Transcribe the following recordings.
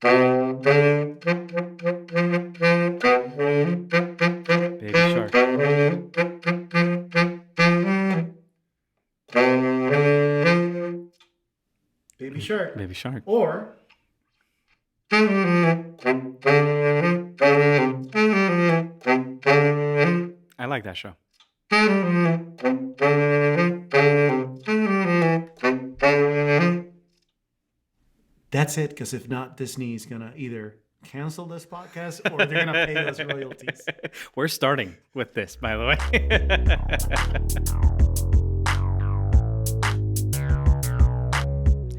Baby Shark. Baby Shark. Baby Shark. Or I like that show. that's it, because if not, Disney is going to either cancel this podcast or they're going to pay us royalties. We're starting with this, by the way.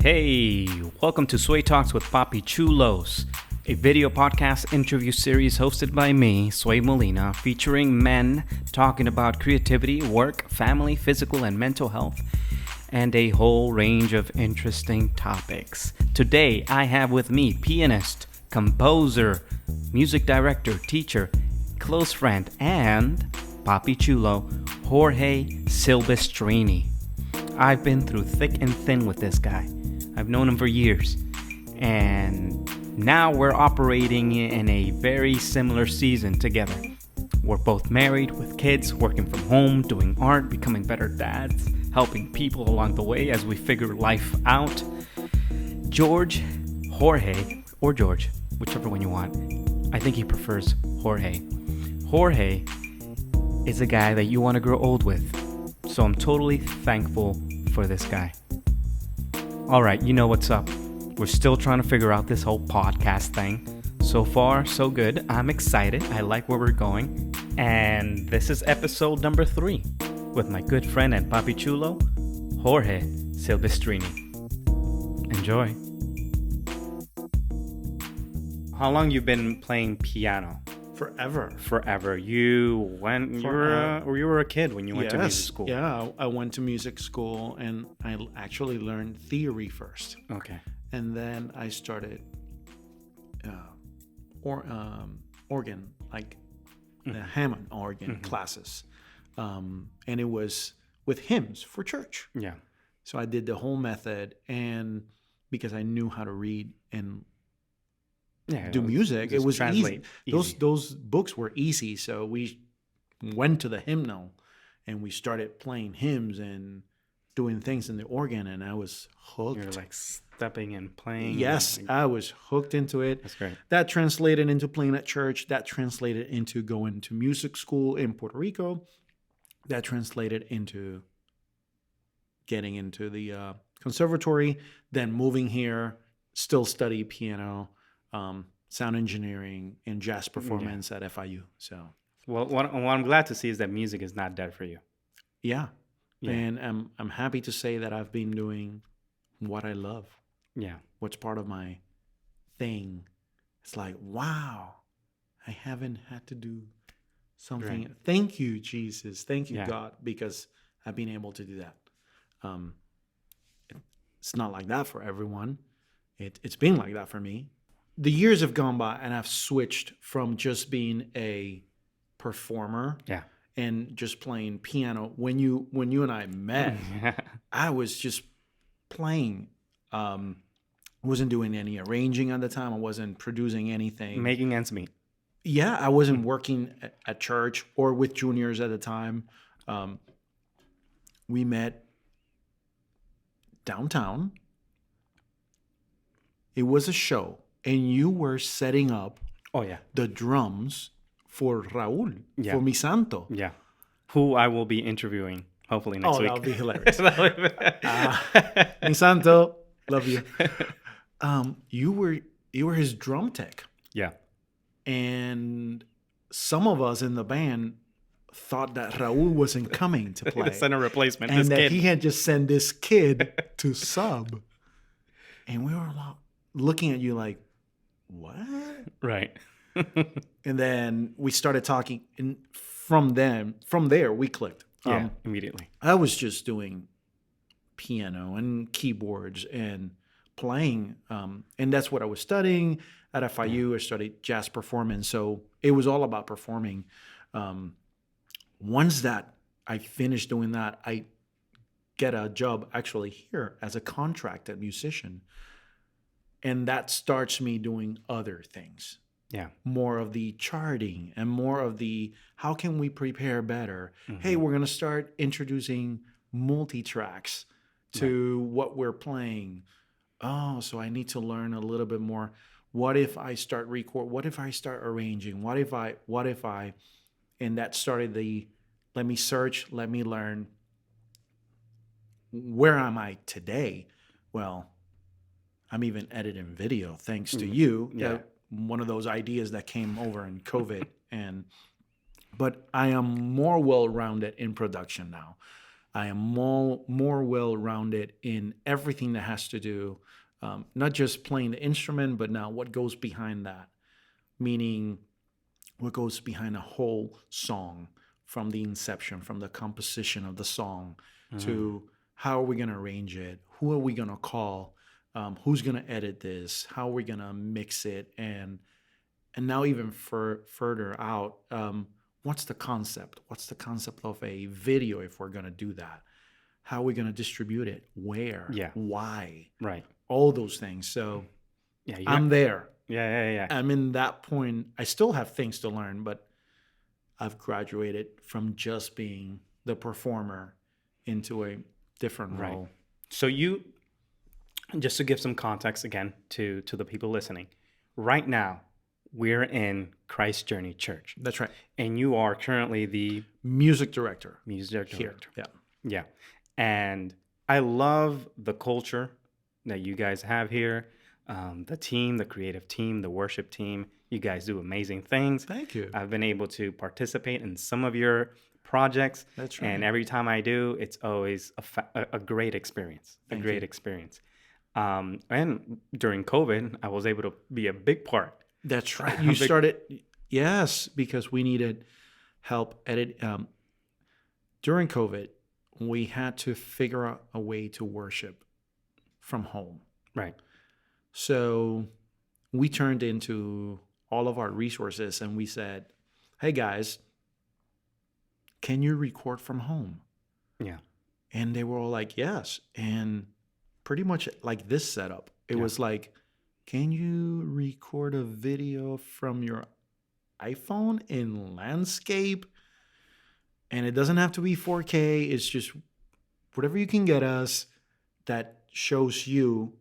Hey, welcome to Sway Talks with Papi Chulos, a video podcast interview series hosted by me, Sway Molina, featuring men talking about creativity, work, family, physical, and mental health, and a whole range of interesting topics. Today, I have with me pianist, composer, music director, teacher, close friend, and Papi Chulo, Jorge Silvestrini. I've been through thick and thin with this guy. I've known him for years, and now we're operating in a very similar season together. We're both married with kids, working from home, doing art, becoming better dads, helping people along the way as we figure life out. Jorge, or George, whichever one you want. I think he prefers Jorge. Jorge is a guy that you want to grow old with. So I'm totally thankful for this guy. All right, you know what's up. We're still trying to figure out this whole podcast thing. So far, so good. I'm excited. I like where we're going. And this is episode number 3 with my good friend and Papi Chulo, Jorge Silvestrini. Enjoy. How long you been playing piano? Forever. You were a kid when you went to music school. Yeah, I went to music school and I actually learned theory first. Okay. And then I started organ, like the Hammond organ classes. And it was with hymns for church. Yeah. So I did the whole method, and because I knew how to read and do music, it was easy. Those books were easy. So we went to the hymnal and we started playing hymns and doing things in the organ, and I was hooked. You're like stepping and playing. Yes, I was hooked into it. That's great. That translated into playing at church. That translated into going to music school in Puerto Rico. That translated into getting into the conservatory, then moving here, still study piano, sound engineering, and jazz performance at FIU. So, well, what I'm glad to see is that music is not dead for you. Yeah. And I'm happy to say that I've been doing what I love. Yeah. What's part of my thing. It's like, wow, I haven't had to do something. Right. Thank you, Jesus. Thank you, God, because I've been able to do that. It's not like that for everyone. It's been like that for me. The years have gone by, and I've switched from just being a performer and just playing piano. When you and I met, I was just playing. I wasn't doing any arranging at the time. I wasn't producing anything. Making ends meet. Yeah, I wasn't working at church or with juniors at the time. We met downtown. It was a show, and you were setting up the drums for Raúl, for Mi Santo. Yeah, who I will be interviewing hopefully next week. That'll be hilarious. Mi Santo, love you. You were his drum tech. Yeah. And some of us in the band thought that Raúl wasn't coming to play. To send a replacement. And that he had just sent this kid to sub. And we were looking at you like, what? Right. And then we started talking, and from there we clicked. Immediately. I was just doing piano and keyboards and playing, and that's what I was studying at FIU. I studied jazz performance, so it was all about performing. Once that I finished doing that, I get a job actually here as a contracted musician. And that starts me doing other things. Yeah. More of the charting and more of the how can we prepare better? Hey, we're going to start introducing multi-tracks to what we're playing. Oh, so I need to learn a little bit more. What if I start what if I start arranging? What if I and that started the let me search, let me learn. Where am I today? Well, I'm even editing video thanks to you. Yeah. One of those ideas that came over in COVID. But I am more well-rounded in production now. I am more well-rounded in everything that has to do, not just playing the instrument, but now what goes behind that. Meaning what goes behind a whole song, from the inception, from the composition of the song to how are we going to arrange it? Who are we going to call? Who's going to edit this? How are we going to mix it? And now even further out, what's the concept? What's the concept of a video if we're going to do that? How are we going to distribute it? Where? Yeah. Why? Right. All those things. So yeah, I'm there. Yeah. I'm in that point. I still have things to learn, but I've graduated from just being the performer into a different role. So you, just to give some context again to the people listening, right now we're in Christ Journey Church. That's right. And you are currently the music director here. Yeah. And I love the culture that you guys have here. The team, the creative team, the worship team, you guys do amazing things. Thank you. I've been able to participate in some of your projects. That's right. And every time I do, it's always a great experience. Experience. And during COVID, I was able to be a big part. That's right. You started, yes, because we needed help edit. During COVID, we had to figure out a way to worship from home. Right. So we turned into all of our resources and we said, hey guys, can you record from home? Yeah. And they were all like, yes. And pretty much like this setup, it was like, can you record a video from your iPhone in landscape? And it doesn't have to be 4K. It's just whatever you can get us that shows you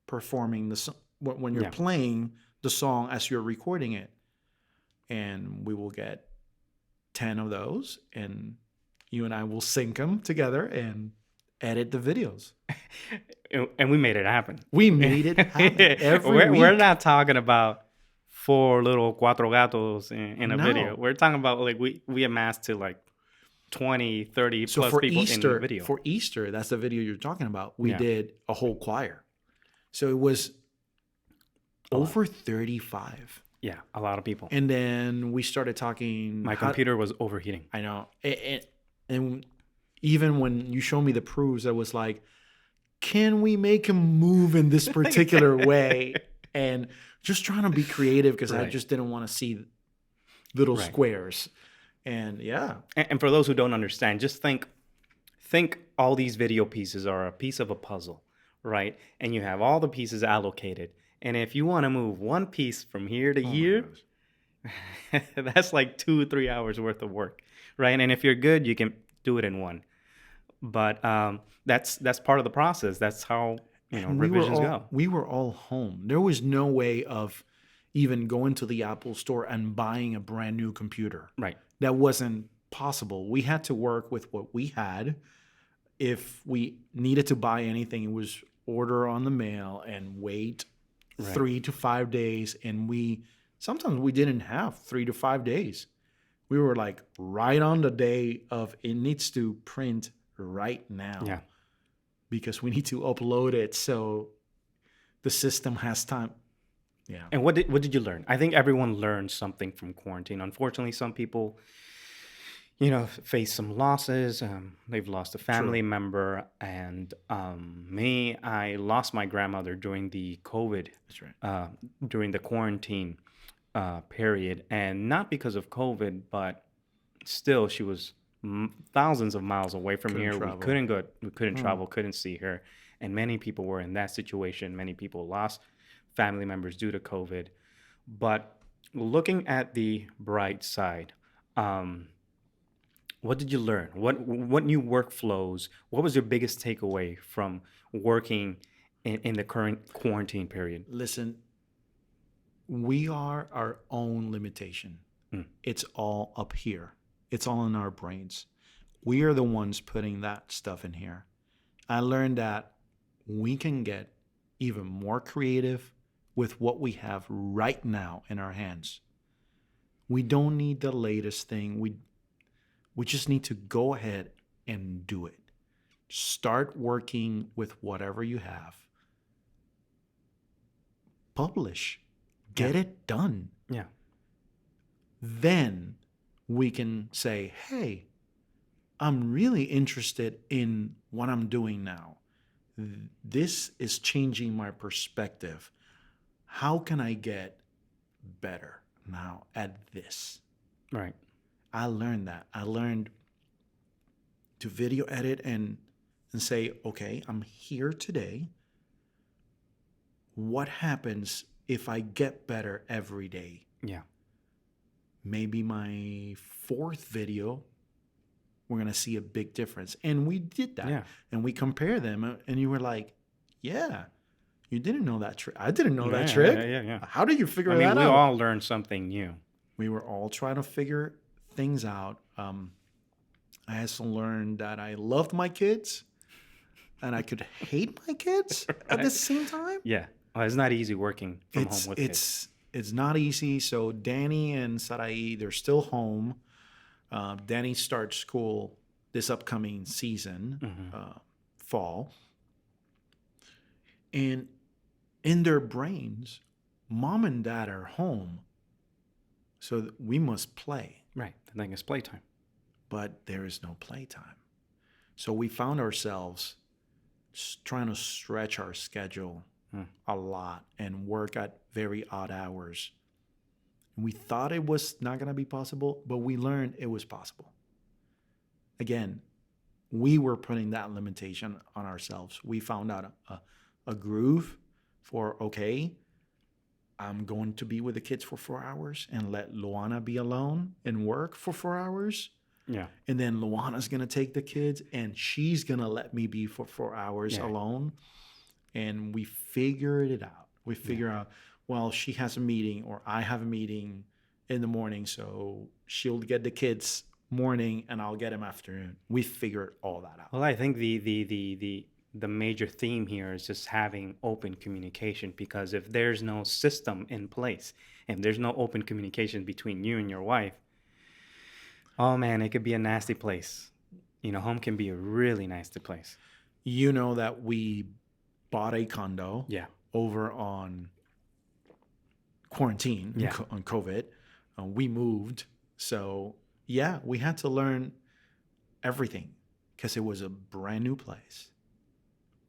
performing the song when you're playing the song as you're recording it. And we will get 10 of those and you and I will sync them together and edit the videos. And we made it happen. We made it happen every week. We're not talking about 4 little cuatro gatos in a video. We're talking about like we amassed to like 20, 30 plus people in the video. For Easter, that's the video you're talking about. We did a whole choir. So it was over 35. Yeah, a lot of people. And then we started talking. My computer was overheating. I know. And even when you showed me the proofs, I was like, can we make him move in this particular way? And just trying to be creative because I just didn't want to see little squares. And And for those who don't understand, just think all these video pieces are a piece of a puzzle, right? And you have all the pieces allocated. And if you want to move one piece from here to here, that's like 2-3 hours worth of work, right? And if you're good, you can do it in one. But that's part of the process. That's how revisions go. We were all home. There was no way of even going to the Apple store and buying a brand new computer. Right. That wasn't possible. We had to work with what we had. If we needed to buy anything, it was order on the mail and wait 3 to 5 days. And sometimes we didn't have 3 to 5 days. We were like right on the day of it needs to print right now. Yeah. Because we need to upload it so the system has time. Yeah. And what did you learn? I think everyone learned something from quarantine. Unfortunately, some people, face some losses. They've lost a family member. And me, I lost my grandmother during the COVID. That's right. During the quarantine period. And not because of COVID, but still she was thousands of miles away from here. Travel. We couldn't travel, couldn't see her. And many people were in that situation. Many people lost family members due to COVID. But looking at the bright side, um, what did you learn? What new workflows? What was your biggest takeaway from working in the current quarantine period? Listen, we are our own limitation. It's all up here. It's all in our brains. We are the ones putting that stuff in here. I learned that we can get even more creative with what we have right now in our hands. We don't need the latest thing. We just need to go ahead and do it. Start working with whatever you have. Publish. Get it done. Yeah. Then we can say, hey, I'm really interested in what I'm doing now. This is changing my perspective. How can I get better now at this? Right. I learned that. I learned to video edit and say, okay, I'm here today. What happens if I get better every day? Yeah. Maybe my fourth video, we're going to see a big difference. And we did that. Yeah. And we compare them. And you were like, yeah, you didn't know that trick. I didn't know that Yeah, trick. yeah. How did you figure I mean, that we out? all learned something new. We were all trying to figure things out. I also learned that I loved my kids and I could hate my kids at the same time. Yeah. Well, it's not easy working from home with kids. It's not easy. So Danny and Sarai, they're still home. Danny starts school this upcoming season, fall. And in their brains, mom and dad are home. So we must play. Right. The thing is playtime. But there is no playtime. So we found ourselves trying to stretch our schedule a lot and work at very odd hours. We thought it was not going to be possible, but we learned it was possible. Again, we were putting that limitation on ourselves. We found out a groove for, okay, I'm going to be with the kids for 4 hours and let Luana be alone and work for 4 hours. Yeah. And then Luana's going to take the kids and she's going to let me be for 4 hours alone. And we figured it out. We figure out, well, she has a meeting or I have a meeting in the morning. So she'll get the kids morning and I'll get them afternoon. We figured all that out. Well, I think the major theme here is just having open communication, because if there's no system in place and there's no open communication between you and your wife, oh man, it could be a nasty place. You know, home can be a really nasty place. You know that we bought a condo over on quarantine, on COVID. We moved. So, we had to learn everything because it was a brand new place,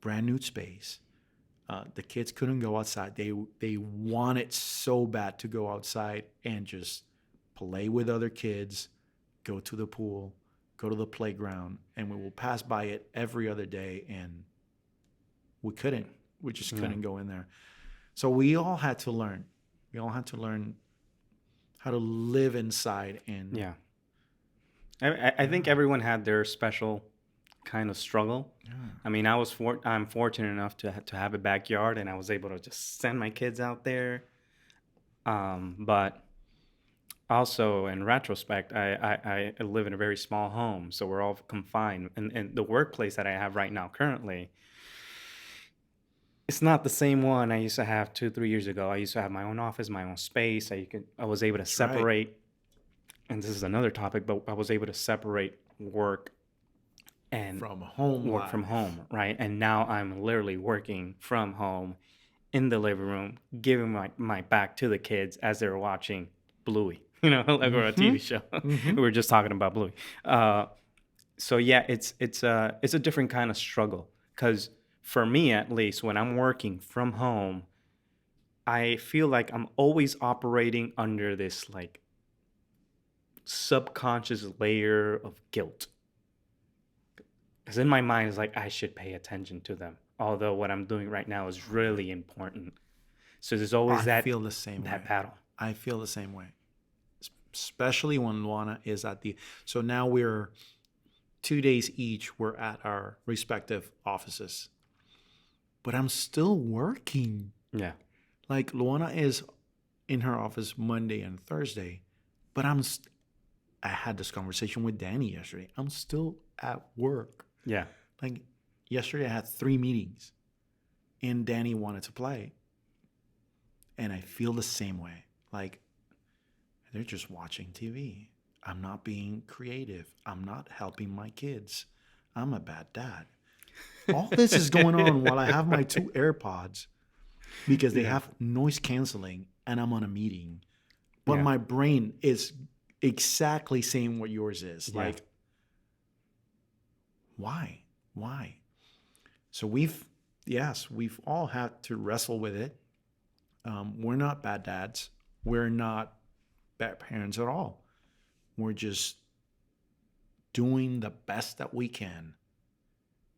brand new space. The kids couldn't go outside. They wanted so bad to go outside and just play with other kids, go to the pool, go to the playground, and we will pass by it every other day, and we couldn't. We just couldn't go in there. So we all had to learn. We all had to learn how to live inside. And I think everyone had their special kind of struggle. Yeah. I mean, I'm fortunate enough to have a backyard, and I was able to just send my kids out there. But also, in retrospect, I live in a very small home, so we're all confined. And the workplace that I have right now currently, it's not the same one I used to have 2-3 years ago. I used to have my own office, my own space. I was able to separate, and this is another topic, but I was able to separate work and from home, work from home, right? And now I'm literally working from home in the living room, giving my back to the kids as they're watching Bluey, like we're a TV show. We were just talking about Bluey. So it's a different kind of struggle, because for me, at least, when I'm working from home, I feel like I'm always operating under this like subconscious layer of guilt. Because in my mind, it's like I should pay attention to them, although what I'm doing right now is really important. So there's always I feel the same that way. battle. I feel the same way, especially when Luana is at the. So now we're 2 days each. We're at our respective offices, but I'm still working. Yeah. Like Luana is in her office Monday and Thursday, but I had this conversation with Danny yesterday. I'm still at work. Yeah. Like yesterday, I had 3 meetings, and Danny wanted to play, and I feel the same way. Like they're just watching TV. I'm not being creative. I'm not helping my kids. I'm a bad dad. All this is going on while I have my 2 AirPods because they have noise canceling and I'm on a meeting. But my brain is exactly saying what yours is. Yeah. Like, why? Why? So we've all had to wrestle with it. We're not bad dads. We're not bad parents at all. We're just doing the best that we can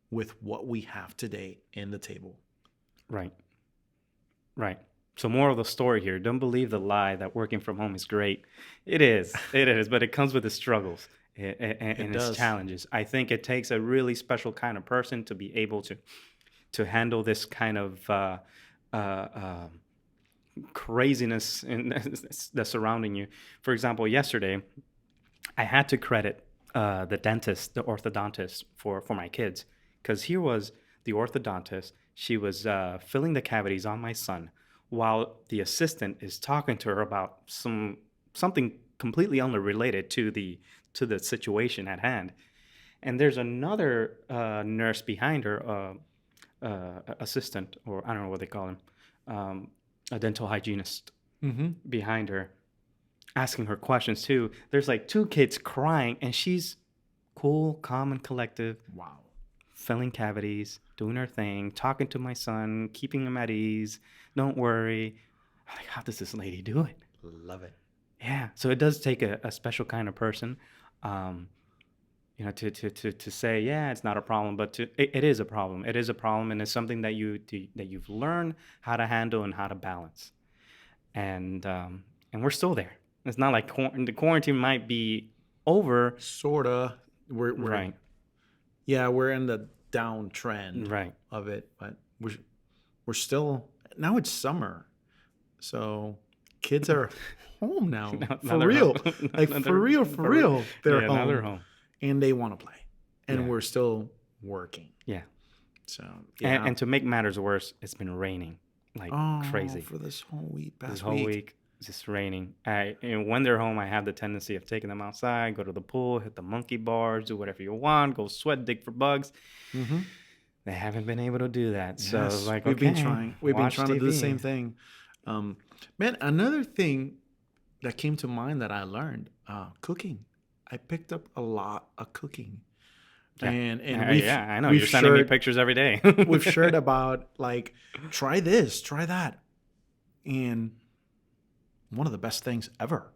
with what we have today in the table. Right. Right. So moral of the story here, don't believe the lie that working from home is great. It is. It is, but it comes with its struggles and its challenges. I think it takes a really special kind of person to be able to handle this kind of craziness that's surrounding you. For example, yesterday, I had to credit the dentist, the orthodontist for my kids, because here was the orthodontist. She was filling the cavities on my son while the assistant is talking to her about something completely unrelated to the situation at hand. And there's another nurse behind her, assistant, or I don't know what they call him, a dental hygienist behind her, asking her questions too. There's like 2 kids crying, and she's cool, calm, and collective. Wow. Filling cavities, doing her thing, talking to my son, keeping him at ease. Don't worry. I'm like, how does this lady do it? Love it. Yeah. So it does take a special kind of person, to say, yeah, it's not a problem, but it is a problem. It is a problem, and it's something that you've learned how to handle and how to balance. And we're still there. It's not like the quarantine might be over. Sorta. We're right. Yeah, we're in the downtrend of it, but we're still, now it's summer, so kids are home now. For real. For real. They're home. Now they're home. And they want to play. And we're still working. Yeah. So, and to make matters worse, it's been raining like crazy. For this whole week, this whole week. It's just raining. And when they're home, I have the tendency of taking them outside, go to the pool, hit the monkey bars, do whatever you want, go sweat, dig for bugs. Mm-hmm. They haven't been able to do that. So yes, like, we've been trying to do the same thing. Man, another thing that came to mind that I learned, cooking. I picked up a lot of cooking. Yeah. And I know you're sending me pictures every day. We've shared about like, try this, try that. And one of the best things ever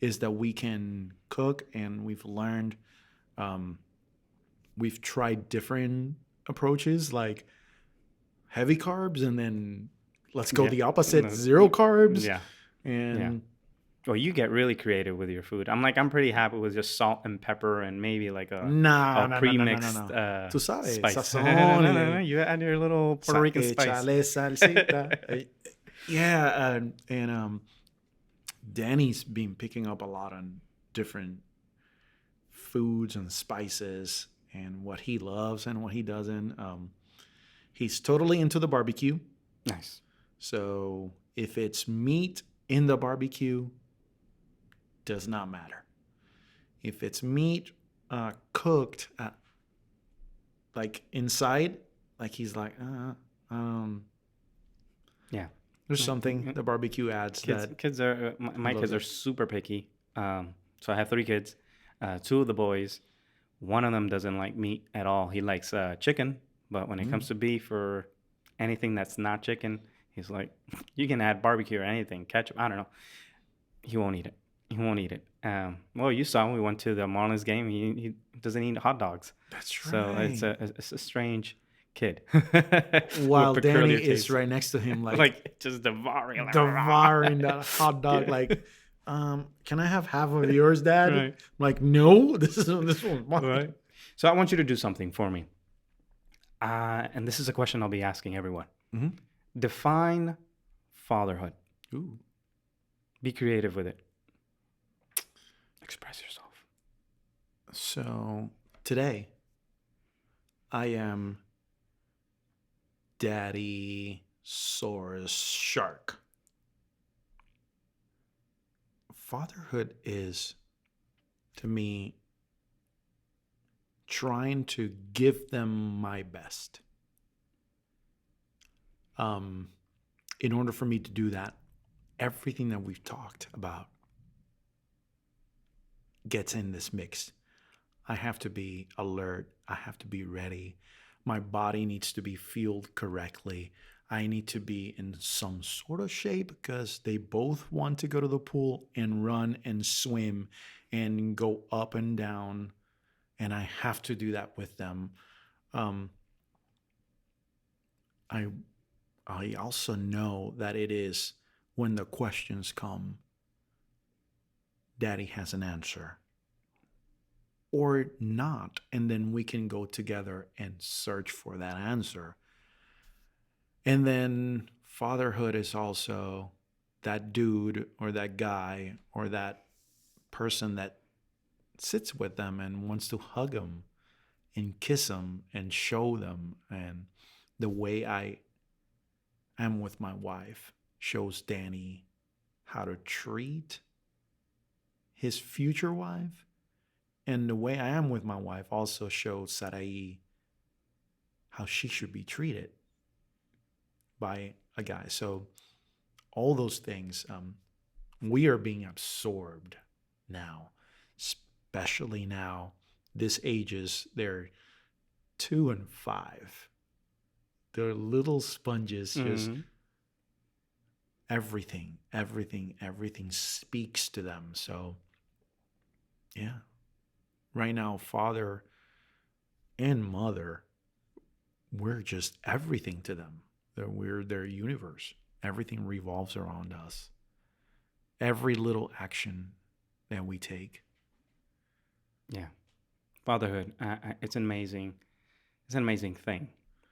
is that we can cook, and we've learned, we've tried different approaches, like heavy carbs, and then let's go the opposite, 0 carbs. Yeah. And well, you get really creative with your food. I'm pretty happy with just salt and pepper and maybe like a pre-mixed Tú sabes, spice. Sazón. No. You add your little Puerto Rican spice. Salsita. Yeah, and Danny's been picking up a lot on different foods and spices and what he loves and what he doesn't. He's totally into the barbecue. Nice. So if it's meat in the barbecue, does not matter. If it's meat cooked like inside, like he's like, yeah. There's something the barbecue adds. Kids are my kids are super picky. So I have 3 kids. 2 of the boys, one of them doesn't like meat at all. He likes chicken, but when it comes to beef or anything that's not chicken, he's like, you can add barbecue or anything, ketchup, I don't know. He won't eat it. Well, you saw we went to the Marlins game. He doesn't eat hot dogs. That's right. So it's a strange kid. While With Danny peculiar is taste. right next to him, Like just devouring. Like, devouring that hot dog. Yeah. Like, can I have half of yours, Dad? Right. I'm like, no, this one's mine. Right. So I want you to do something for me. And this is a question I'll be asking everyone. Mm-hmm. Define fatherhood. Ooh. Be creative with it. Express yourself. So today, I am Daddy Source Shark. Fatherhood is, to me, trying to give them my best. In order for me to do that, everything that we've talked about gets in this mix. I have to be alert. I have to be ready. My body needs to be fueled correctly. I need to be in some sort of shape because they both want to go to the pool and run and swim and go up and down. And I have to do that with them. I also know that it is when the questions come, Daddy has an answer. Or not, and then we can go together and search for that answer. And then fatherhood is also that dude or that guy or that person that sits with them and wants to hug them and kiss them and show them. And the way I am with my wife shows Danny how to treat his future wife. And the way I am with my wife also shows Sarai how she should be treated by a guy. So all those things, we are being absorbed now, especially now. This ages, they're 2 and 5. They're little sponges, just everything speaks to them. So yeah. Right now, father and mother, we're just everything to them. We're their universe. Everything revolves around us. Every little action that we take. Yeah. Fatherhood, it's amazing. It's an amazing thing.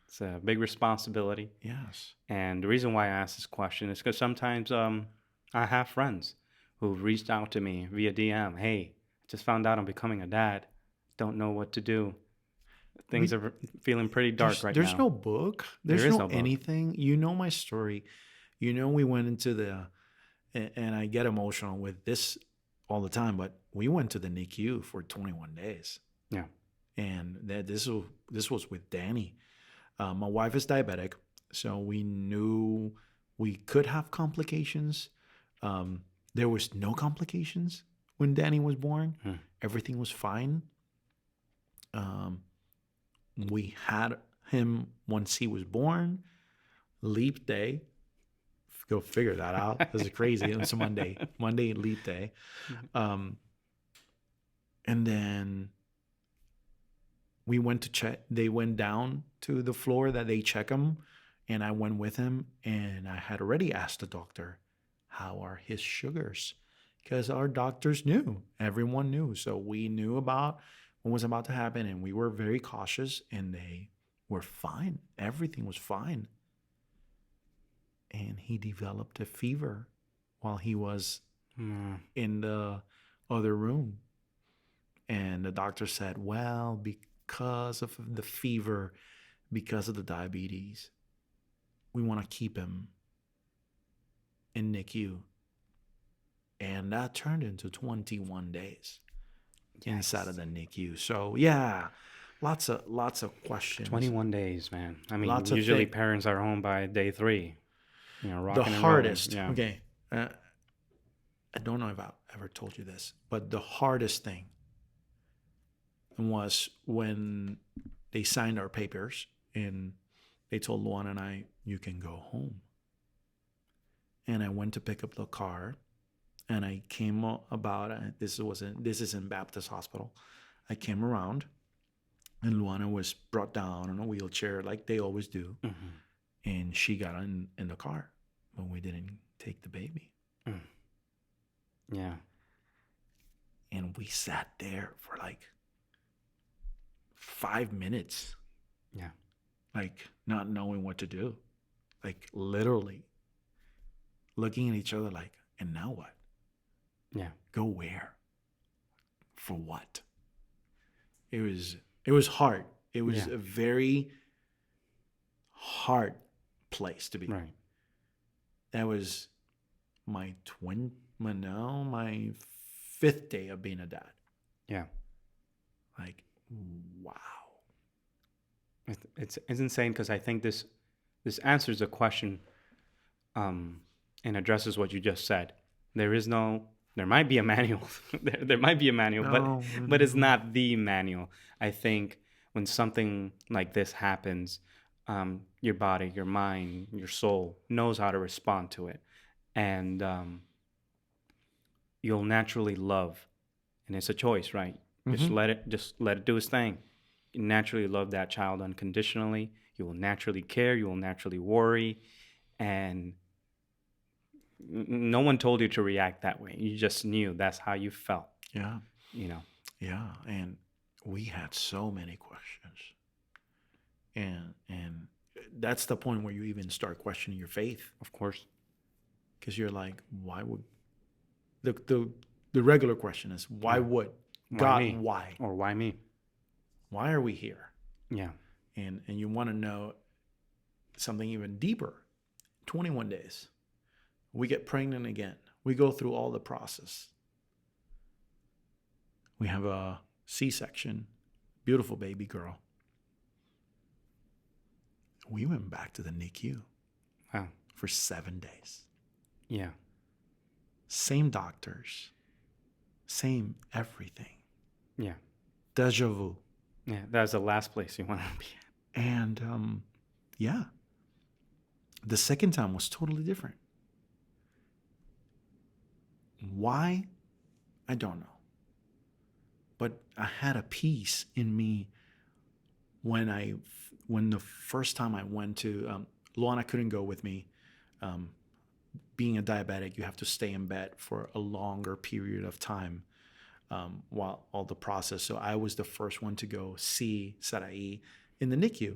It's a big responsibility. Yes. And the reason why I ask this question is because sometimes I have friends who've reached out to me via DM. Hey, just found out I'm becoming a dad. Don't know what to do. Things are feeling pretty dark right now. There's no book. There's no anything. You know my story. You know we went into and I get emotional with this all the time, but we went to the NICU for 21 days. Yeah. And this was with Danny. My wife is diabetic, so we knew we could have complications. There was no complications when Danny was born. Everything was fine. We had him once he was born. Leap day. Go figure that out. This is crazy. It was a Monday. Monday leap day. And then we went to check. They went down to the floor that they check him. And I went with him. And I had already asked the doctor, how are his sugars? Because our doctors knew. Everyone knew. So we knew about what was about to happen. And we were very cautious. And they were fine. Everything was fine. And he developed a fever while he was in the other room. And the doctor said, well, because of the fever, because of the diabetes, we want to keep him in NICU. And that turned into 21 days inside of the NICU. So, yeah, lots of questions. 21 days, man. I mean, usually parents are home by day 3. You know, the hardest, okay, I don't know if I've ever told you this, but the hardest thing was when they signed our papers and they told Luan and I, you can go home. And I went to pick up the car and I came about, this is in Baptist Hospital. I came around And Luana was brought down in a wheelchair like they always do. And she got in the car, but we didn't take the baby. Yeah. And we sat there for like 5 minutes. Yeah. Like not knowing what to do. Like literally looking at each other like, and now what? Yeah. Go where? For what? It was hard. It was a very hard place to be. Right. That was my 5th day of being a dad. Yeah. Like, wow. It's insane because I think this answers the question and addresses what you just said. There might be a manual. there might be a manual, but it's not the manual. I think when something like this happens, your body, your mind, your soul knows how to respond to it. And you'll naturally love. And it's a choice, right? Just let it do its thing. You naturally love that child unconditionally. You will naturally care. You will naturally worry. And no one told you to react that way. You just knew that's how you felt. Yeah. Yeah. And we had so many questions. And that's the point where you even start questioning your faith. Of course. Because you're like, why would the regular question is, why would God, me? Why? Or why me? Why are we here? Yeah. And you want to know something even deeper. 21 days. We get pregnant again. We go through all the process. We have a C-section, beautiful baby girl. We went back to the NICU. Wow. For 7 days. Yeah. Same doctors. Same everything. Yeah. Deja vu. Yeah, that's the last place you want to be at. And the second time was totally different. Why? I don't know. But I had a peace in me when the first time I went to, Luana couldn't go with me. Being a diabetic, you have to stay in bed for a longer period of time while all the process. So I was the first one to go see Sarai in the NICU.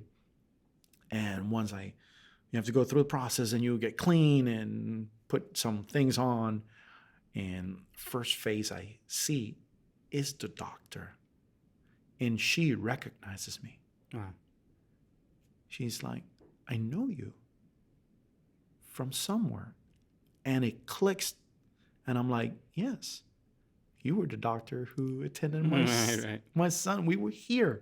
And once you have to go through the process and you get clean and put some things on. And first face I see is the doctor. And she recognizes me. Wow. She's like, I know you from somewhere. And it clicks. And I'm like, yes, you were the doctor who attended my son. We were here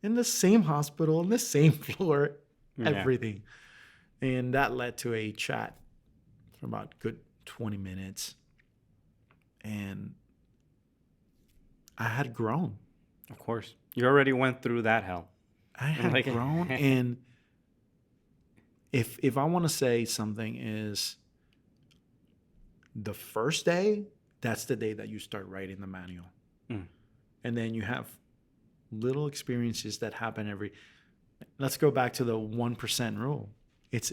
in the same hospital, in the same floor, everything. And that led to a chat for about good 20 minutes. And I had grown. Of course. You already went through that hell. I had grown. And if I want to say something is the first day, that's the day that you start writing the manual. And then you have little experiences that happen let's go back to the 1% rule. It's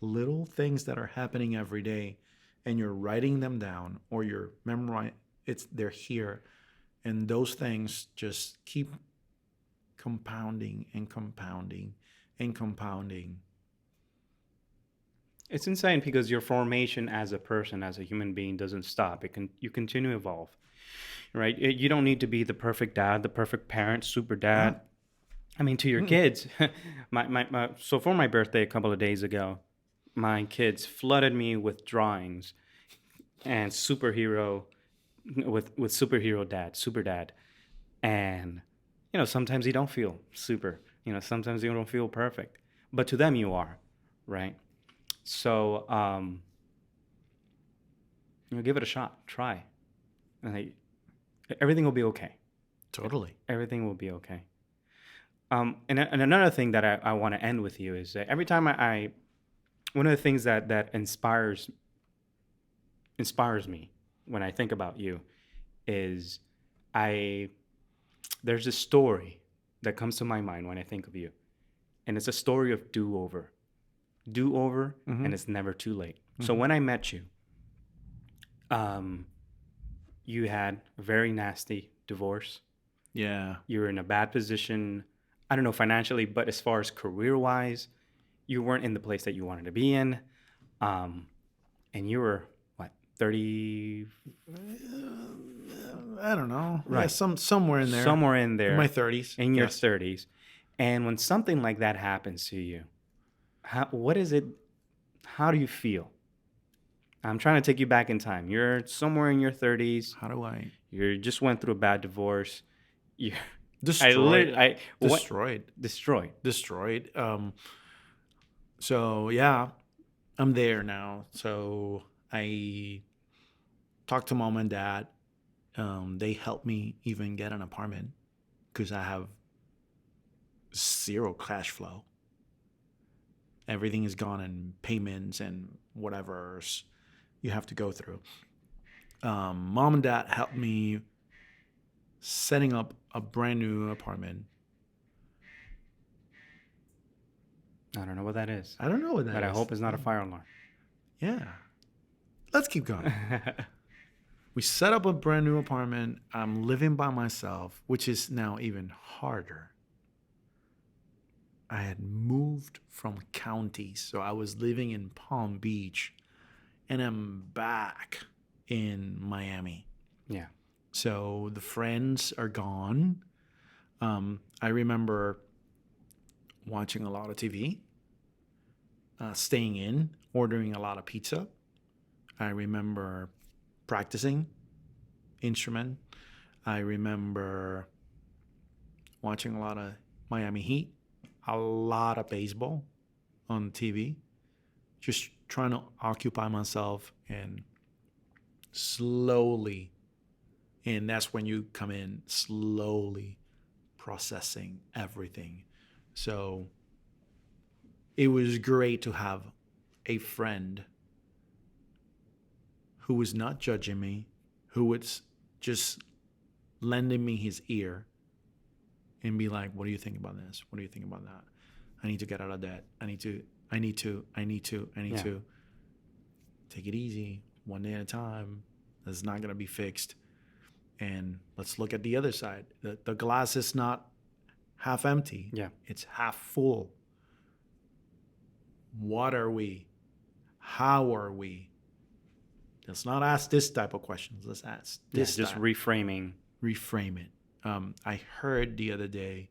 little things that are happening every day, and you're writing them down or you're memorizing. They're here. And those things just keep compounding and compounding and compounding. It's insane because your formation as a person, as a human being, doesn't stop. You continue to evolve, right? You don't need to be the perfect dad, the perfect parent, super dad. I mean, to your kids. So for my birthday a couple of days ago, my kids flooded me with drawings and superhero dad, super dad. And, sometimes you don't feel super, sometimes you don't feel perfect, but to them you are, right? So, give it a shot, try. And everything will be okay. Totally. Everything will be okay. And another thing that I want to end with you is that every time one of the things that inspires me when I think about you is there's a story that comes to my mind when I think of you. And it's a story of do-over. Do-over, and it's never too late. So when I met you, you had a very nasty divorce. Yeah. You were in a bad position, I don't know, financially, but as far as career-wise, you weren't in the place that you wanted to be in. And you were, what, 30? I don't know. Right. Yeah, somewhere in there. Somewhere in there. In my 30s. In your 30s. And when something like that happens to you, what is it? How do you feel? I'm trying to take you back in time. You're somewhere in your 30s. How do I? You just went through a bad divorce. You're destroyed. Destroyed. So yeah, I'm there now. So I talked to mom and dad. They helped me even get an apartment because I have zero cash flow. Everything is gone in payments and whatever you have to go through. Mom and dad helped me setting up a brand new apartment. I don't know what that is. I don't know what that is. But I hope it's not a fire alarm. Yeah. Let's keep going. We set up a brand new apartment. I'm living by myself, which is now even harder. I had moved from counties, so I was living in Palm Beach, and I'm back in Miami. Yeah. So the friends are gone. I remember watching a lot of TV, staying in, ordering a lot of pizza. I remember practicing instrument. I remember watching a lot of Miami Heat, a lot of baseball on TV, just trying to occupy myself and slowly, and that's when you come in, slowly processing everything. So it was great to have a friend who was not judging me, who was just lending me his ear and be like, what do you think about this? What do you think about that? I need to get out of debt. I need to. Take it easy, one day at a time. That's not going to be fixed. And let's look at the other side. The glass is not half empty. Yeah. It's half full. What are we? How are we? Let's not ask this type of questions. Let's ask this. Just reframing. Reframe it. I heard the other day,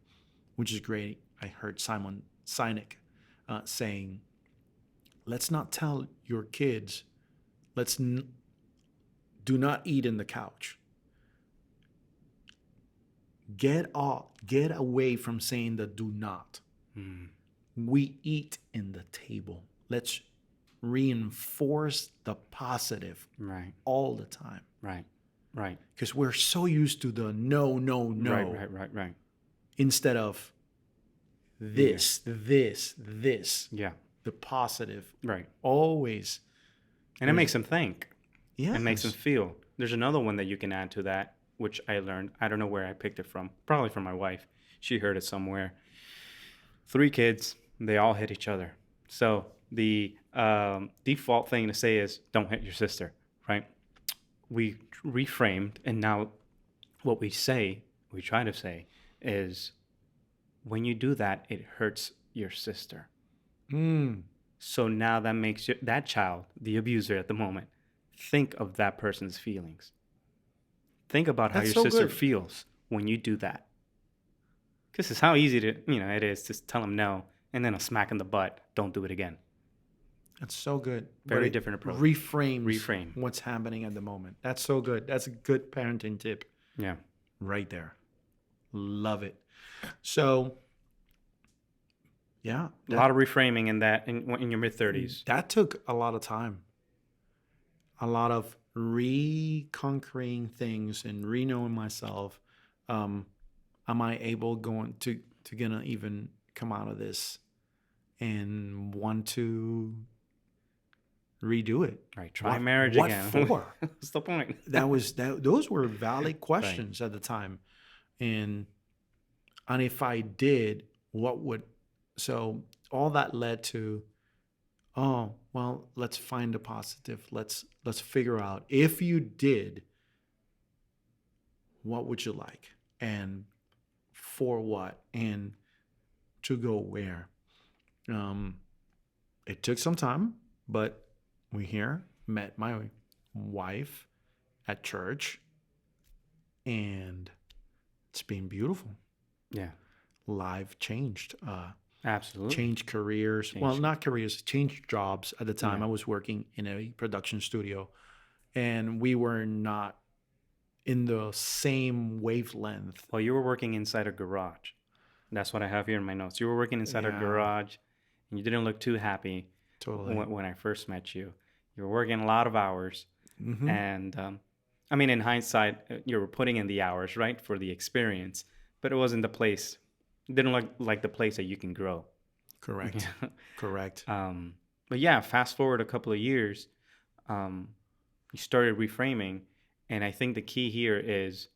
which is great. I heard Simon Sinek saying, let's not tell your kids, do not eat in the couch. Get away from saying the do not. We eat in the table. Let's reinforce the positive all the time. Right. Because we're so used to the no. Right. Instead of this. Yeah. The positive. Right. Always. And it makes them think. Yeah. It makes them feel. There's another one that you can add to that, which I learned. I don't know where I picked it from. Probably from my wife. She heard it somewhere. 3 kids. They all hit each other. So the default thing to say is don't hit your sister, right? We reframed, and now what we try to say is when you do that, it hurts your sister. So now that makes that child, the abuser at the moment, think of that person's feelings. Think about how your sister feels when you do that. Because it's how easy it is to tell them no, and then a smack in the butt, don't do it again. That's so good. Very different approach. Reframe what's happening at the moment. That's so good. That's a good parenting tip. Yeah. Right there. Love it. So, yeah. A lot of reframing in that in your mid-30s. That took a lot of time. A lot of reconquering things and re-knowing myself. Am I able to gonna even come out of this and want to redo it? Right. Try marriage again. What for? What's the point? Those were valid questions at the time. And And if I did, what would, so all that led to, oh, well, let's find the positive. Let's figure out if you did, what would you like? And for what? And to go where? Um, it took some time, but we here met my wife at church, and it's been beautiful. Yeah. Life changed. Absolutely. Changed careers. Well, not careers, changed jobs. At the time, I was working in a production studio, and we were not in the same wavelength. Well, you were working inside a garage. That's what I have here in my notes. You were working inside a garage, and you didn't look too happy. Totally. When I first met you. You were working a lot of hours. And I mean, in hindsight, you were putting in the hours, right, for the experience, but it wasn't the place. It didn't look like the place that you can grow. Correct. Correct. But yeah, fast forward a couple of years, you started reframing. And I think the key here is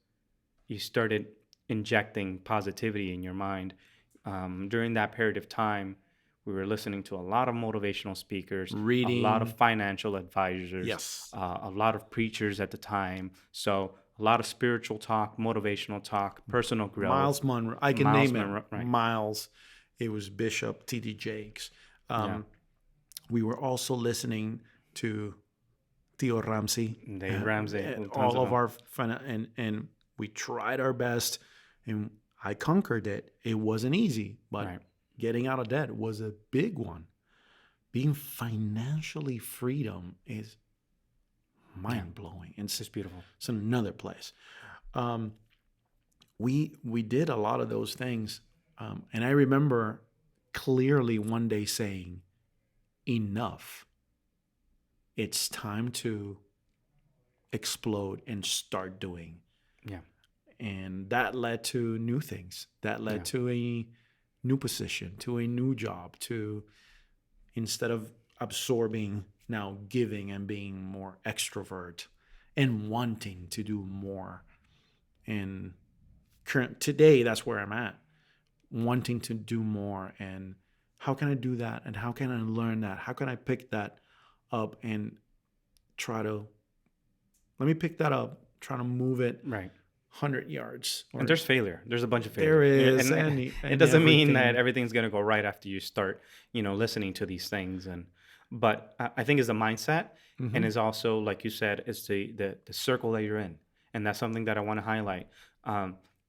you started injecting positivity in your mind. During that period of time, we were listening to a lot of motivational speakers, reading, a lot of financial advisors, yes, a lot of preachers at the time. So a lot of spiritual talk, motivational talk, personal growth. Miles Monroe. I can name it. Right. Miles. It was Bishop T.D. Jakes. We were also listening to Theo Ramsey. Dave Ramsey. All of our fun, and we tried our best, and I conquered it. It wasn't easy, but getting out of debt was a big one. Being financially freedom is mind-blowing. And it's beautiful. It's another place. We did a lot of those things. And I remember clearly one day saying, enough. It's time to explode and start doing. Yeah. And that led to new things. That led to a new position, to a new job, to, instead of absorbing, now giving and being more extrovert and wanting to do more. And today, that's where I'm at, wanting to do more. And how can I do that? And how can I learn that? How can I pick that up and try to move it 100 yards. And there's failure. There's a bunch of failure. There is. And it doesn't mean that everything's going to go right after you start, listening to these things. But I think it's a mindset, and is also, like you said, it's the circle that you're in. And that's something that I want to highlight.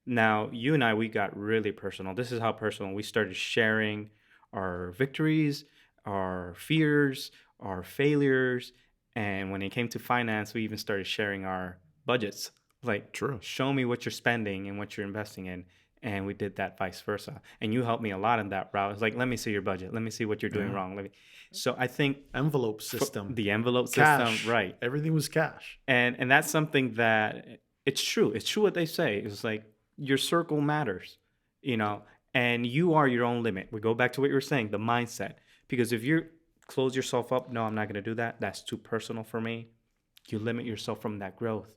Now, you and I, we got really personal. This is how personal. We started sharing our victories, our fears, our failures. And when it came to finance, we even started sharing our budgets. Like, show me what you're spending and what you're investing in. And we did that vice versa. And you helped me a lot in that route. It's like, let me see your budget. Let me see what you're doing wrong. So I think envelope system. The envelope cash. System, right. Everything was cash. And that's something that it's true. It's true what they say. It's like your circle matters, and you are your own limit. We go back to what you were saying, the mindset. Because if you close yourself up, no, I'm not going to do that. That's too personal for me. You limit yourself from that growth.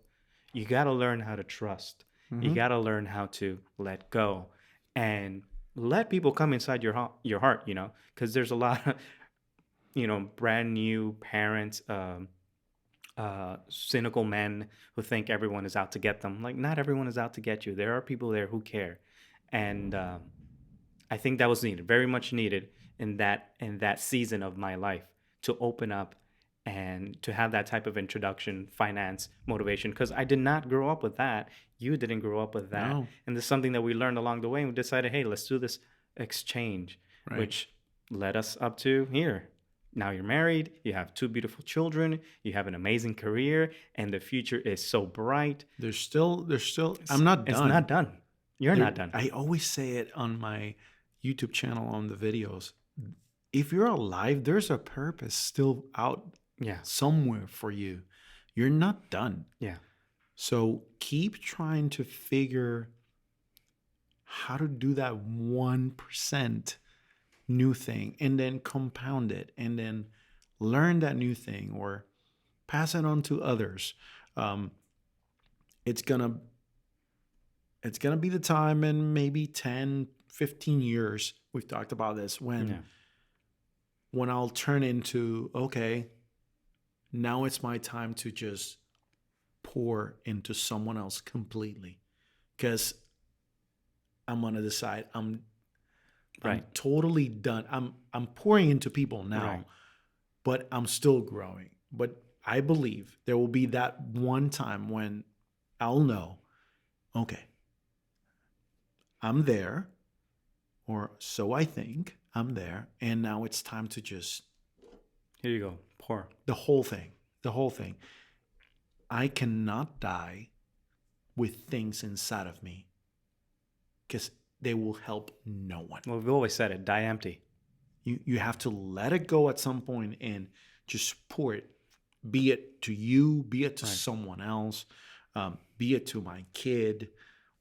You got to learn how to trust. You got to learn how to let go and let people come inside your heart, because there's a lot of, brand new parents, cynical men who think everyone is out to get them. Like, not everyone is out to get you. There are people there who care. And I think that was needed, very much needed in that season of my life, to open up and to have that type of introduction, finance, motivation, because I did not grow up with that. You didn't grow up with that. No. And this is something that we learned along the way, and we decided, hey, let's do this exchange, which led us up to here. Now you're married, you have 2 beautiful children, you have an amazing career, and the future is so bright. There's still, I'm not done. It's not done. You're not done. I always say it on my YouTube channel, on the videos. If you're alive, there's a purpose still out somewhere for you. You're not done. Yeah. So keep trying to figure how to do that 1% new thing, and then compound it, and then learn that new thing or pass it on to others. It's gonna it's going to be the time in maybe 10, 15 years. We've talked about this when I'll turn into, okay, now it's my time to just pour into someone else completely. Because I'm going to decide I'm totally done. I'm pouring into people now, but I'm still growing. But I believe there will be that one time when I'll know, okay, I'm there, or so I think I'm there. And now it's time to just... Here you go. Pour. The whole thing. The whole thing. I cannot die with things inside of me because they will help no one. Well, we've always said it, die empty. You have to let it go at some point and just pour it, be it to you, be it to someone else, be it to my kid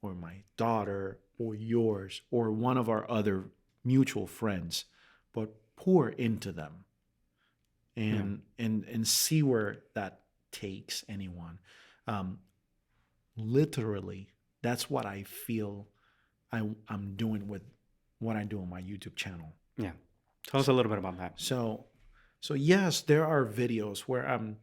or my daughter or yours or one of our other mutual friends, but pour into them and see where that takes anyone. Literally, that's what I feel I'm doing with what I do on my YouTube channel. Yeah. Tell us a little bit about that. So yes, there are videos where I'm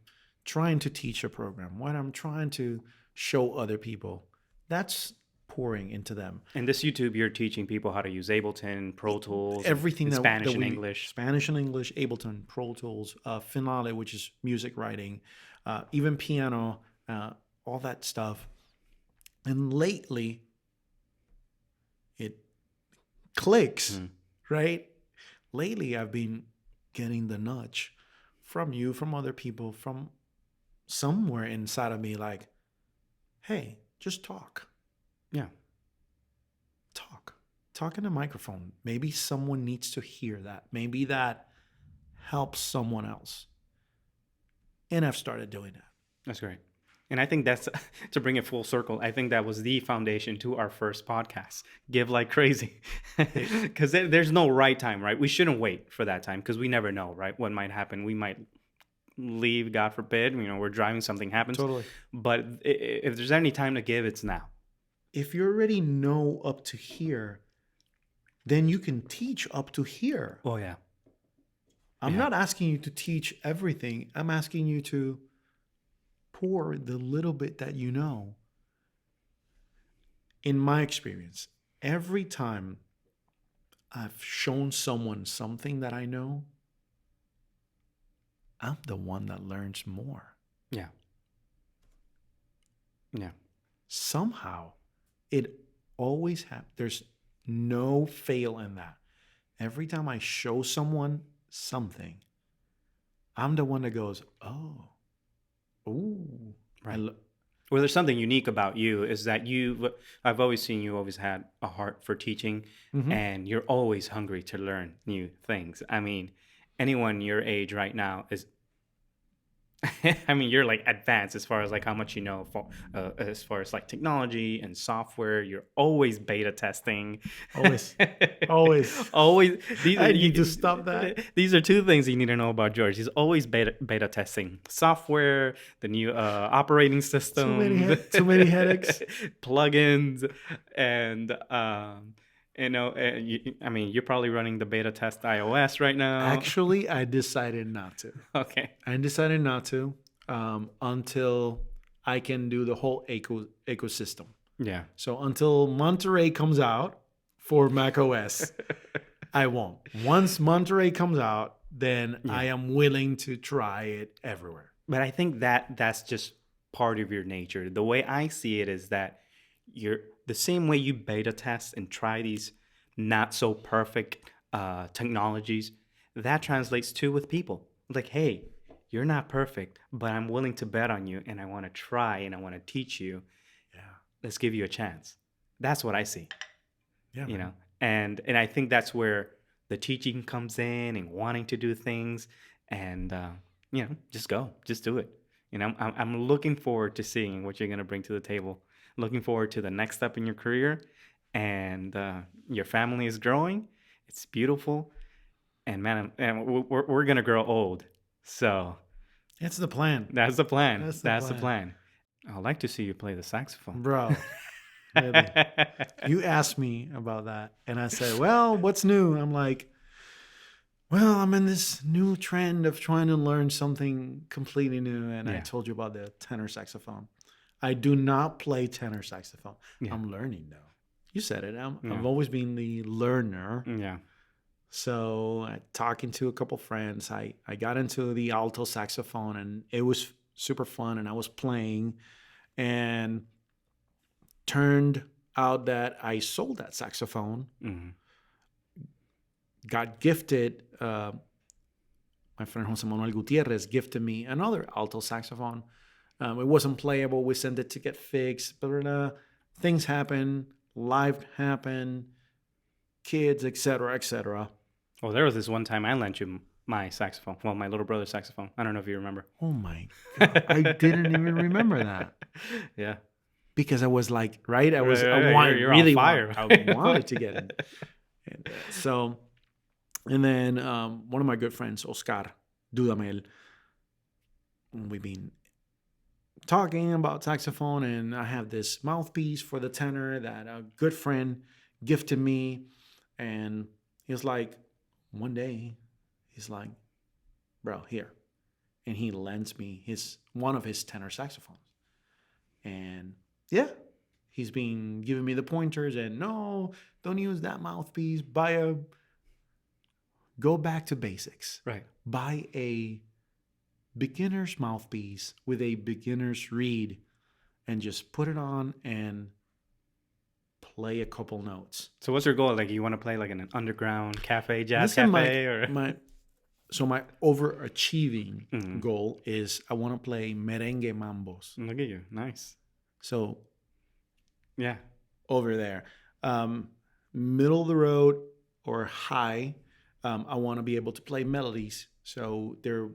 trying to teach a program, when I'm trying to show other people. That's pouring into them. In this YouTube, you're teaching people how to use Ableton, Pro Tools, everything Spanish and English. Spanish and English, Ableton, Pro Tools, Finale, which is music writing, even piano, all that stuff. And lately, it clicks, right? Lately, I've been getting the nudge from you, from other people, from somewhere inside of me, like, hey, just talk. Yeah. Talk in a microphone. Maybe someone needs to hear that. Maybe that helps someone else. And I've started doing that. That's great. And I think that's, to bring it full circle, I think that was the foundation to our first podcast, Give Like Crazy. Because there's no right time, right? We shouldn't wait for that time because we never know, right? What might happen. We might leave, God forbid, we're driving, something happens. Totally. But if there's any time to give, it's now. If you already know up to here, then you can teach up to here. Oh, yeah. I'm not asking you to teach everything. I'm asking you to pour the little bit that you know. In my experience, every time I've shown someone something that I know, I'm the one that learns more. Yeah. Yeah. Somehow, it always happens. There's no fail in that. Every time I show someone something, I'm the one that goes, oh, ooh. Right. Well, there's something unique about you is that I've always seen you always had a heart for teaching, and you're always hungry to learn new things. I mean, anyone your age right now is, I mean, you're like advanced as far as like how much you know for, as far as like technology and software. You're always beta testing. Always. I need to stop that. These are two things you need to know about George. He's always beta testing software, the new operating system, too many headaches, plugins, and I mean, you're probably running the beta test iOS right now. Actually, I decided not to. Okay. I decided not to until I can do the whole ecosystem. Yeah. So until Monterey comes out for macOS, I won't. Once Monterey comes out, then I am willing to try it everywhere. But I think that's just part of your nature. The way I see it is that you're the same way you beta test and try these not so perfect technologies, that translates too with people. Like, hey, you're not perfect, but I'm willing to bet on you, and I want to try, and I want to teach you. Yeah, let's give you a chance. That's what I see. Yeah, you know, and I think that's where the teaching comes in and wanting to do things, and just go, just do it. You know, I'm looking forward to seeing what you're gonna bring to the table. Looking forward to the next step in your career, and your family is growing. It's beautiful, and man, we're gonna grow old. So that's the plan. That's the plan. That's the plan. I'd like to see you play the saxophone, bro. Really. You asked me about that. And I said, well, what's new? I'm like, well, I'm in this new trend of trying to learn something completely new. And I told you about the tenor saxophone. I do not play tenor saxophone. Yeah. I'm learning, though. You said it. I've always been the learner. Yeah. So talking to a couple friends, I got into the alto saxophone, and it was super fun. And I was playing, and turned out that I sold that saxophone. Mm-hmm. Got gifted. My friend Jose Manuel Gutierrez gifted me another alto saxophone. It wasn't playable. We sent it to get fixed. But things happen. Life happened. Kids, etc., etc. Oh, there was this one time I lent you my saxophone. Well, my little brother's saxophone. I don't know if you remember. Oh my God. I didn't even remember that. Yeah. Because I was like, right? I wanted to get it. And then one of my good friends, Oscar Dudamel, we've been talking about saxophone, and I have this mouthpiece for the tenor that a good friend gifted me. And he's like, one day, he's like, bro, here. And he lends me one of his tenor saxophones. And yeah, he's been giving me the pointers, and no, don't use that mouthpiece. Go back to basics. Right. Buy a beginner's mouthpiece with a beginner's reed, and just put it on and play a couple notes. So what's your goal? Like, you want to play like in an underground cafe, jazz cafe? My overachieving goal is I want to play merengue mambos. Look at you. Nice. So, yeah, over there, middle of the road or high, I want to be able to play melodies. So there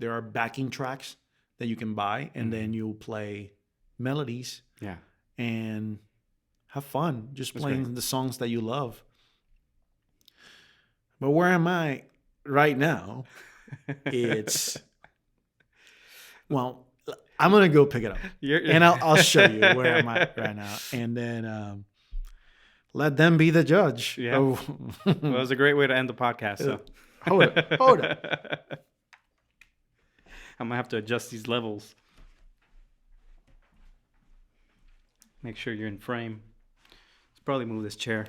are backing tracks that you can buy, and then you'll play melodies. Yeah, and have fun just playing the songs that you love. But where am I right now? Well, I'm going to go pick it up. And I'll show you where I'm at right now. And then let them be the judge. Yeah. Well, it was a great way to end the podcast. So. Hold it. I'm going to have to adjust these levels. Make sure you're in frame. Let's probably move this chair.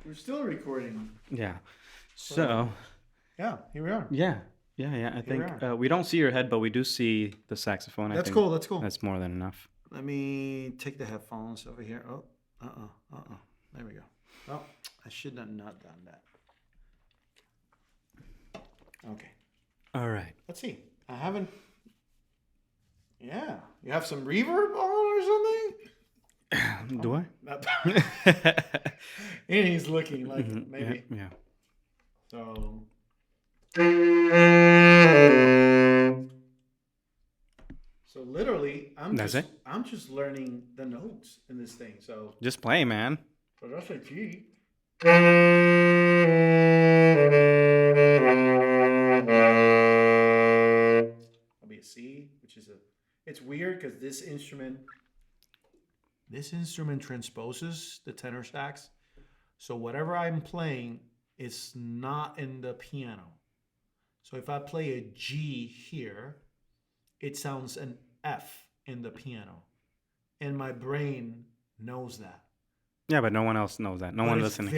We're still recording. Yeah. So. Yeah, here we are. Yeah. I think we don't see your head, but we do see the saxophone. That's cool. That's more than enough. Let me take the headphones over here. Oh, there we go. Oh, I should have not done that. Okay. All right. Let's see. I haven't. Yeah. You have some reverb on or something? Do I? And he's looking like maybe. Yeah. So. So literally, I'm just learning the notes in this thing. So just play, man. So that's a G. That'll be a C, which is it's weird because this instrument transposes the tenor sax. So whatever I'm playing is not in the piano. So if I play a G here, it sounds an F in the piano. And my brain knows that. Yeah, but no one else knows that. No one listening.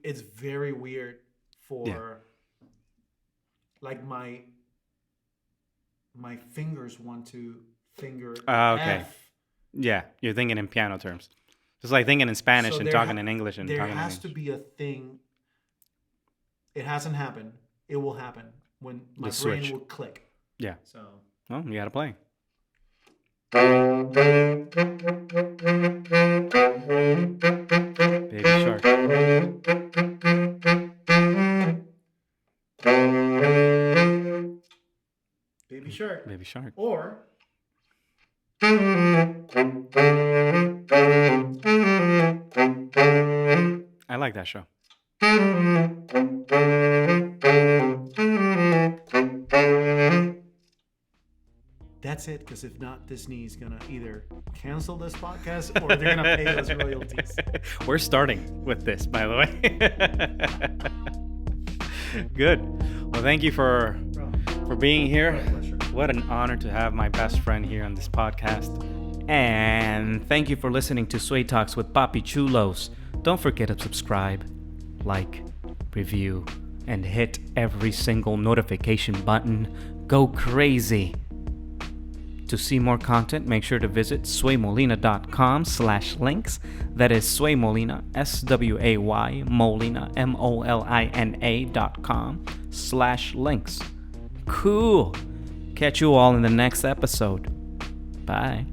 It's very weird for like my fingers want to finger F. Yeah, you're thinking in piano terms. It's like thinking in Spanish and talking in English and talking in English. There has to be a thing. It hasn't happened. It will happen when my brain will click. Yeah. So. Well, you got to play. Baby Shark. Baby Shark. Baby Shark. Or. I like that show. That's it, because if not, Disney's gonna either cancel this podcast or they're gonna pay us royalties. We're starting with this, by the way. Good. Well, thank you for being here. What an honor to have my best friend here on this podcast. And thank you for listening to Sway Talks with Papi Chulos. Don't forget to subscribe, like, review, and hit every single notification button. Go crazy. To see more content, make sure to visit swaymolina.com/links. That is Sway Molina, SWAY Molina, MOLINA.com/links. Cool. Catch you all in the next episode. Bye.